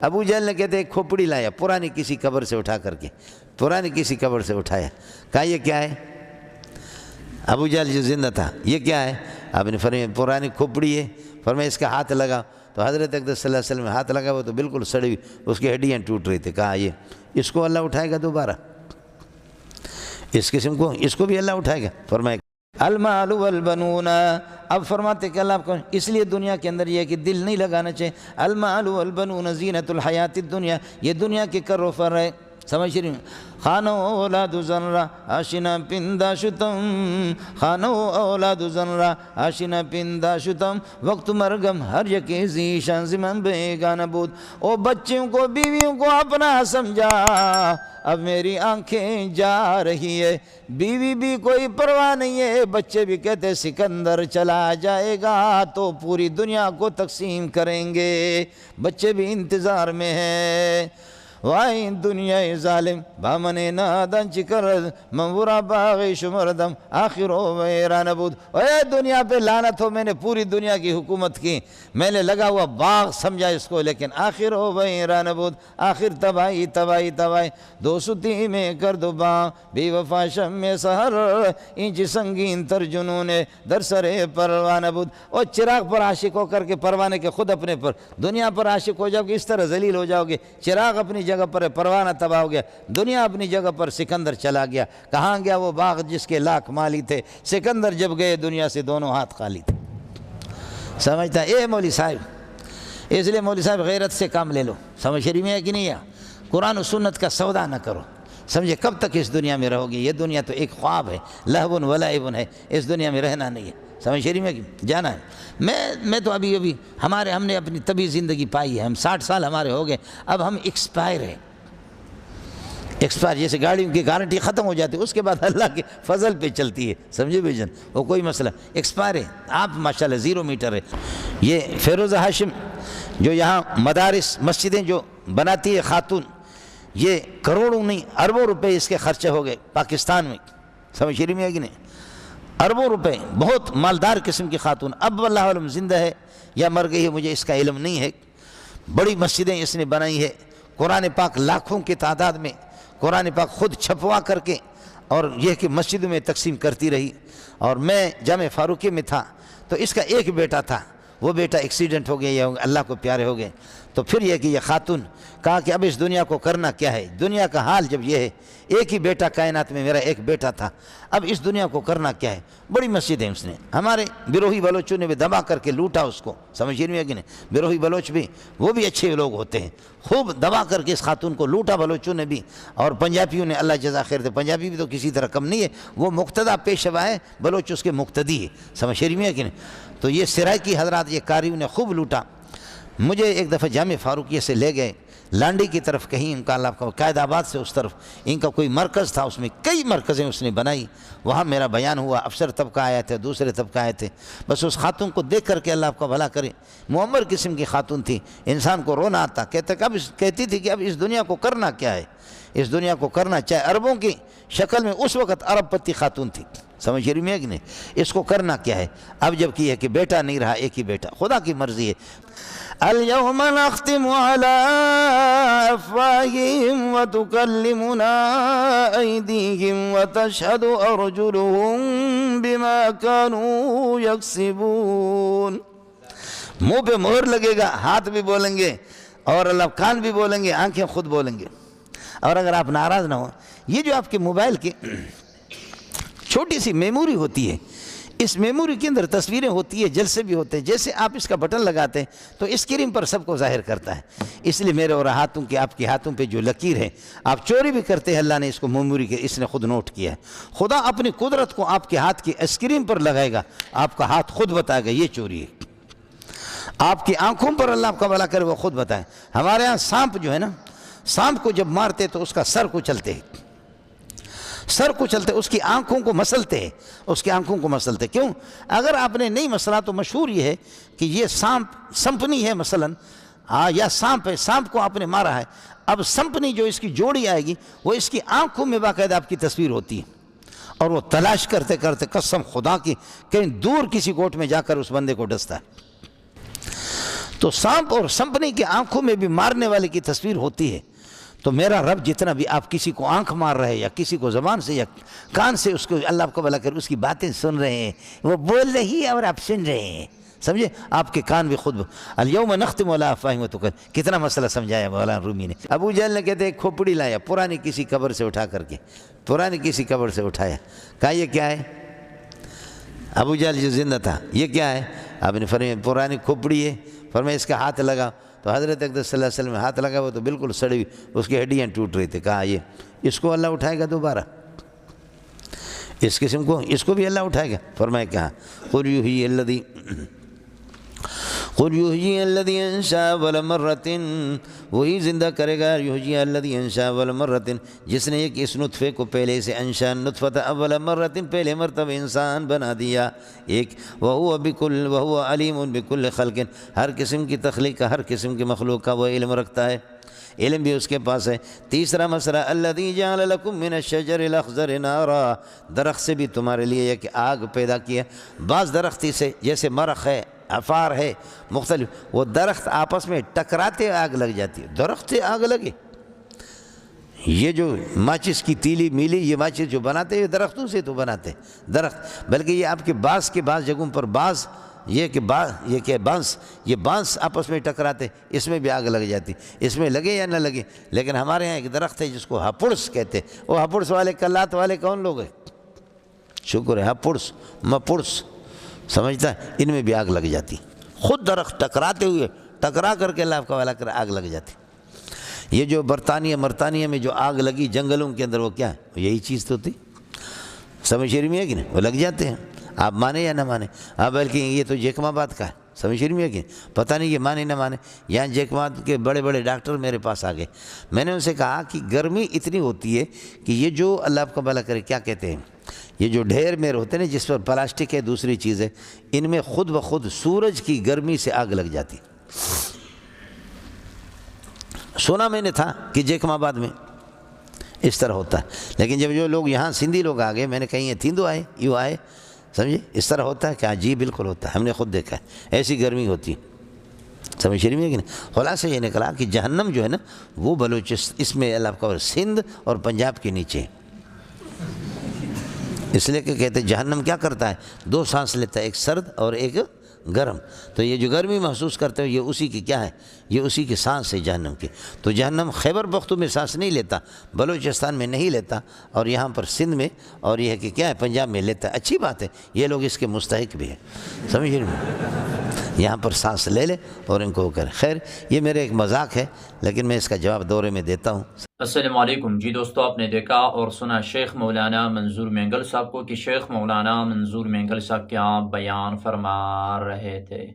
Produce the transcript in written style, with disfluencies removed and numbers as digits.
ابو جہل نے کہتے ایک کھوپڑی لایا پرانی کسی قبر سے اٹھا کر کے، پرانی کسی قبر سے اٹھایا، کہا یہ کیا ہے؟ ابو جہل جو زندہ تھا، یہ کیا ہے؟ آپ نے فرمایا پرانی کھوپڑی ہے، فرمایا اس کا ہاتھ لگا، تو حضرت اقدس صلی اللہ علیہ وسلم ہاتھ لگا وہ تو بالکل سڑی ہوئی اس کی ہڈیاں ٹوٹ رہی تھی، کہا یہ اس کو اللہ اٹھائے گا دوبارہ، اس قسم کو اس کو بھی اللہ اٹھائے گا؟ فرمایا المال والبنون، اب فرماتے کہ اللہ آپ کو اس لیے دنیا کے اندر یہ ہے کہ دل نہیں لگانا چاہیے، المال والبنون زینت الحیات الدنیا، یہ دنیا کے کر و فر ہے، سمجھ رہی ہیں؟ خانو اولاد زنرا آشنا پندا شتم، خانو اولاد زنرا آشنا پندا شتم، وقت مرگم ہر یکی زیشان زمن بیگانہ بود، او بچوں کو بیویوں کو اپنا سمجھا، اب میری آنکھیں جا رہی ہے، بیوی بھی کوئی پرواہ نہیں ہے، بچے بھی کہتے سکندر چلا جائے گا تو پوری دنیا کو تقسیم کریں گے، بچے بھی انتظار میں ہیں۔ وائن دنیا ظالم بامن نادن چکرد منورا باغی شمردم آخر ویران بود، اے دنیا پہ لعنت ہو، میں نے پوری دنیا کی حکومت کی، میں نے لگا ہوا باغ سمجھا اس کو، لیکن آخر ویران بود، آخر تباہی تباہی تباہی، دو ستی میں کرد باں بی وفا شم میں سہر، انچ سنگین تر جنون در سر پروانہ بود، اور چراغ پر عاشق ہو کر کے پروانے کے خود اپنے پر، دنیا پر عاشق ہو جاؤ گے اس طرح ذلیل ہو جاؤ گے، چراغ اپنی جگہ پر پروانہ تباہ ہو گیا، دنیا اپنی جگہ پر، سکندر چلا گیا، کہاں گیا وہ باغ جس کے لاکھ مالی تھے؟ سکندر جب گئے دنیا سے دونوں ہاتھ خالی تھے۔ سمجھتا اے مولی صاحب، اس لیے مولی صاحب غیرت سے کام لے لو، سمجھ رہی میں ہے کہ نہیں ہے؟ قرآن و سنت کا سودا نہ کرو، سمجھے کب تک اس دنیا میں رہو گے؟ یہ دنیا تو ایک خواب ہے، لہو و لعب ہے، اس دنیا میں رہنا نہیں ہے، سمجھ رہی میں جانا ہے۔ میں تو ابھی ہم نے اپنی طبی زندگی پائی ہے، ہم 60 سال ہمارے ہو گئے، اب ہم ایکسپائر ہیں، ایکسپائر جیسے گاڑیوں کی گارنٹی ختم ہو جاتی ہے اس کے بعد اللہ کے فضل پہ چلتی ہے، سمجھے بھائی جان، وہ کوئی مسئلہ ایکسپائر ہے، آپ ماشاءاللہ 0 میٹر ہے۔ یہ فیروز ہاشم جو یہاں مدارس مسجدیں جو بناتی ہے خاتون، یہ کروڑوں نہیں اربوں روپے اس کے خرچے ہو گئے پاکستان میں، سمجھ رہی میں ہے کہ نہیں؟ اربوں روپے، بہت مالدار قسم کی خاتون، اب واللہ علم زندہ ہے یا مر گئی ہے مجھے اس کا علم نہیں ہے، بڑی مسجدیں اس نے بنائی ہے، قرآن پاک لاکھوں کی تعداد میں قرآن پاک خود چھپوا کر کے، اور یہ کہ مسجدوں میں تقسیم کرتی رہی۔ اور میں جامع فاروقی میں تھا تو اس کا ایک بیٹا تھا، وہ بیٹا ایکسیڈنٹ ہو گیا یا اللہ کو پیارے ہو گئے، تو پھر یہ کہ یہ خاتون کہا کہ اب اس دنیا کو کرنا کیا ہے؟ دنیا کا حال جب یہ ہے، ایک ہی بیٹا کائنات میں، میرا ایک بیٹا تھا، اب اس دنیا کو کرنا کیا ہے؟ بڑی مسجد ہے اس نے، ہمارے بیروہی بلوچوں نے بھی دبا کر کے لوٹا اس کو، سمجھ رہی ہے کہ نہیں؟ بیروہی بلوچ بھی وہ بھی اچھے لوگ ہوتے ہیں، خوب دبا کر کے اس خاتون کو لوٹا بلوچوں نے بھی، اور پنجابیوں نے، اللہ جزا خیر دے، پنجابی بھی تو کسی طرح کم نہیں ہے، وہ مقتدہ پیشوا ہے، بلوچ اس کے مقتدی ہے، سمجھ رہی ہے کہ نہیں؟ تو یہ سرائکی حضرات، یہ قاریوں نے خوب لوٹا۔ مجھے ایک دفعہ جامع فاروقیہ سے لے گئے لانڈی کی طرف، کہیں ان کا اللہ کا قائد آباد سے اس طرف ان کا کوئی مرکز تھا، اس میں کئی مرکزیں اس نے بنائی، وہاں میرا بیان ہوا، افسر طبقہ آئے تھے، دوسرے طبقہ آئے تھے، بس اس خاتون کو دیکھ کر کے اللہ آپ کا بھلا کرے، معمر قسم کی خاتون تھی، انسان کو رونا آتا، کہتی تھی کہ اب اس دنیا کو کرنا کیا ہے؟ اس دنیا کو کرنا چاہے، عربوں کی شکل میں اس وقت عرب پتی خاتون تھی، سمجھ رہی میں کہ نہیں؟ اس کو کرنا کیا ہے؟ اب جب کی ہے کہ بیٹا نہیں رہا، ایک ہی بیٹا، خدا کی مرضی ہے۔ اليوم نختم على أفواههم وتكلمنا أيديهم وتشهد أرجلهم بما كانوا يكسبون، منہ پہ مہر لگے گا، ہاتھ بھی بولیں گے اور اللہ کان بھی بولیں گے، آنکھیں خود بولیں گے۔ اور اگر آپ ناراض نہ ہو، یہ جو آپ کے موبائل کی چھوٹی سی میموری ہوتی ہے، اس میموری کے اندر تصویریں ہوتی ہیں، جلسے بھی ہوتے ہیں، جیسے آپ اس کا بٹن لگاتے ہیں تو اسکرین پر سب کو ظاہر کرتا ہے، اس لیے میرے اور ہاتھوں کی، آپ کے ہاتھوں پہ جو لکیر ہے، آپ چوری بھی کرتے ہیں، اللہ نے اس کو میموری کے اس نے خود نوٹ کیا ہے۔ خدا اپنی قدرت کو آپ کے ہاتھ کی اسکرین پر لگائے گا، آپ کا ہاتھ خود بتائے گا یہ چوری ہے، آپ کی آنکھوں پر اللہ آپ کا بھلا کرے وہ خود بتائے۔ ہمارے ہاں سانپ جو ہے نا، سانپ کو جب مارتے تو اس کا سر کو چلتے ہیں، سر کو چلتے، اس کی آنکھوں کو مسلتے ہیں، اس کی آنکھوں کو مسلتے، کیوں؟ اگر آپ نے نہیں مسلا تو مشہور یہ ہے کہ یہ سمپنی ہے مثلاً، یا سانپ ہے، سانپ کو آپ نے مارا ہے، اب سمپنی جو اس کی جوڑی آئے گی وہ اس کی آنکھوں میں باقاعدہ آپ کی تصویر ہوتی ہے، اور وہ تلاش کرتے کرتے قسم خدا کی کہیں دور کسی کوٹ میں جا کر اس بندے کو ڈستا ہے۔ تو سانپ اور سمپنی کی آنکھوں میں بھی مارنے والے کی تصویر ہوتی ہے، تو میرا رب جتنا بھی آپ کسی کو آنکھ مار رہے یا کسی کو زبان سے یا کان سے اس کو اللہ کو بھلا کر اس کی باتیں سن رہے ہیں، وہ بول رہی ہے اور آپ سن رہے ہیں، سمجھے؟ آپ کے کان بھی خود الیوم نختم علی افواہہم وتکلمنا، کتنا مسئلہ سمجھایا مولانا رومی نے۔ ابو جہل نے کہتے ہیں کھوپڑی لایا پرانی کسی قبر سے اٹھا کر کے، پرانی کسی قبر سے اٹھایا، کہا یہ کیا ہے؟ ابو جہل جو زندہ تھا، یہ کیا ہے؟ آپ نے فرمایا پرانی کھوپڑی ہے، فرمایا اس کا ہاتھ لگا، تو حضرت اقدس صلی اللہ علیہ وسلم ہاتھ لگا وہ تو بالکل سڑی ہوئی، اس کی ہڈیاں ٹوٹ رہی تھی، کہا یہ اس کو اللہ اٹھائے گا دوبارہ، اس قسم کو اس کو بھی اللہ اٹھائے گا؟ فرمایا کہا قل یحیی الذی انشأ اول مرۃ، وہی زندہ کرے گا، یحیی الذی انشأ اول مرۃ، جس نے ایک اس نطفے کو پہلے سے انشأ نطفۃ اول مرۃ، پہلے مرتبہ انسان بنا دیا ایک، وہو علیم بکل خلق، ہر قسم کی تخلیق کا، ہر قسم کی مخلوق کا وہ علم رکھتا ہے، علم بھی اس کے پاس ہے۔ تیسرا مسئلہ الذی جعل لکم من الشجر الاخضر نارا، درخت سے بھی تمہارے لیے ایک آگ پیدا کیا، بعض درختی سے جیسے مرخ ہے، عفار ہے، مختلف، وہ درخت آپس میں ٹکراتے آگ لگ جاتی ہے، درخت سے آگ لگے، یہ جو ماچس کی تیلی میلی یہ ماچس جو بناتے ہیں یہ درختوں سے تو بناتے ہیں درخت، بلکہ یہ آپ کے بعض جگہوں پر بعض یہ بانس آپس میں ٹکراتے، اس میں بھی آگ لگ جاتی، اس میں لگے یا نہ لگے۔ لیکن ہمارے ہاں ایک درخت ہے جس کو ہپڑس کہتے ہیں، وہ ہپڑس والے کلات والے کون لوگ ہیں؟ شکر ہے، ہپڑس مپڑس سمجھتا ہے، ان میں بھی آگ لگ جاتی، خود درخت ٹکراتے ہوئے ٹکرا کر کے اللہ کا والا کر آگ لگ جاتی۔ یہ جو برطانیہ میں جو آگ لگی جنگلوں کے اندر، وہ کیا ہے؟ یہی چیز تو تھی، سمجھ شریف میں ہے کہ نہیں؟ وہ لگ جاتے ہیں، آپ مانے یا نہ مانے، بلکہ یہ تو جیکم آباد کا ہے، سمجھ شریف میں ہے کہ پتہ نہیں یہ مانے نہ مانے۔ یہاں جیکم آباد کے بڑے بڑے ڈاکٹر میرے پاس آ گئے، میں نے ان سے کہا کہ گرمی اتنی ہوتی ہے کہ یہ جو اللہ آپ کا بھلا کرے کیا کہتے ہیں، یہ جو ڈھیر میر ہوتے ہیں جس پر پلاسٹک ہے دوسری چیز ہے، ان میں خود بخود سورج کی گرمی سے آگ لگ جاتی۔ سنا میں نے تھا کہ جیکم آباد میں اس طرح ہوتا ہے، لیکن جب جو لوگ یہاں سندھی لوگ آ گئے، میں نے کہیں یہ تھیندو آئے یوں آئے، سمجھے اس طرح ہوتا ہے کہ جی بالکل ہوتا ہے، ہم نے خود دیکھا ہے ایسی گرمی ہوتی، سمجھ شریف میں کہ نہیں؟ خلاصہ یہ نکلا کہ جہنم جو ہے نا وہ بلوچستان، اس میں اللہ کا سندھ اور پنجاب کے نیچے، اس لیے کہ کہتے ہیں جہنم کیا کرتا ہے، دو سانس لیتا ہے، ایک سرد اور ایک گرم، تو یہ جو گرمی محسوس کرتے ہو یہ اسی کی کیا ہے، یہ اسی کی سانس ہے جہنم کی۔ تو جہنم خیبر پختون میں سانس نہیں لیتا، بلوچستان میں نہیں لیتا، اور یہاں پر سندھ میں اور یہ ہے کہ کیا ہے پنجاب میں لیتا ہے، اچھی بات ہے، یہ لوگ اس کے مستحق بھی ہیں، سمجھ رہے ہیں؟ یہاں پر سانس لے لے اور ان کو کرے۔ خیر یہ میرے ایک مذاق ہے، لیکن میں اس کا جواب دورے میں دیتا ہوں۔ السلام علیکم جی دوستو، آپ نے دیکھا اور سنا شیخ مولانا منظور مینگل صاحب کو کہ شیخ مولانا منظور مینگل صاحب کیا بیان فرما رہے تھے۔